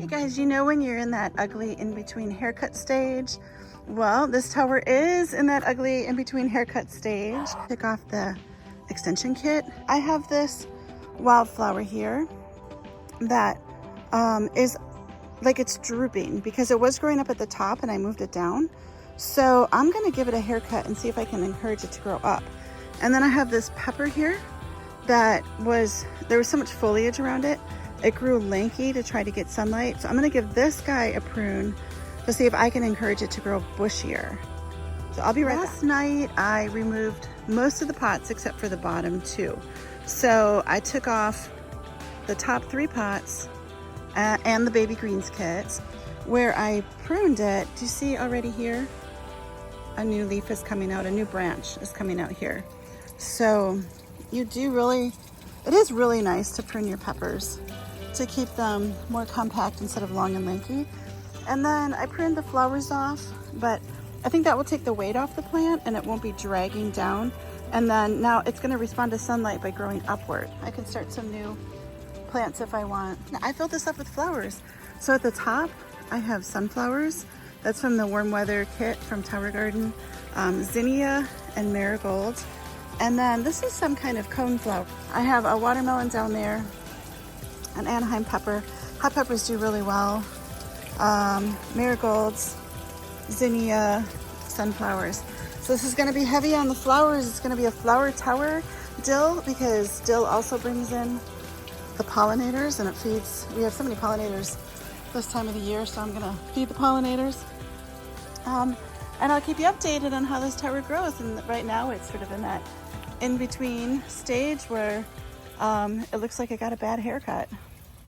guys, you know when you're in that ugly in-between haircut stage? Well, this tower is in that ugly in-between haircut stage. Pick off the extension kit. I have this wildflower here that is like it's drooping because it was growing up at the top and I moved it down. So I'm gonna give it a haircut and see if I can encourage it to grow up. And then I have this pepper here that there was so much foliage around it. It grew lanky to try to get sunlight. So I'm gonna give this guy a prune to see if I can encourage it to grow bushier. So I'll be right back. Last night I removed most of the pots except for the bottom two. So I took off the top 3 pots and the baby greens kits. Where I pruned it, do you see already here? A new leaf is coming out, a new branch is coming out here. So it is really nice to prune your peppers to keep them more compact instead of long and lanky. And then I pruned the flowers off, but I think that will take the weight off the plant and it won't be dragging down. And then now it's gonna respond to sunlight by growing upward. I can start some new plants if I want. Now, I filled this up with flowers. So at the top, I have sunflowers. That's from the warm weather kit from Tower Garden, zinnia and marigold. And then this is some kind of cone flower. I have a watermelon down there, an Anaheim pepper. Hot peppers do really well. Marigolds, zinnia, sunflowers. So this is gonna be heavy on the flowers. It's gonna be a flower tower dill because dill also brings in the pollinators and it feeds, we have so many pollinators this time of the year, so I'm gonna feed the pollinators. And I'll keep you updated on how this tower grows. And right now it's sort of in that in-between stage where it looks like I got a bad haircut.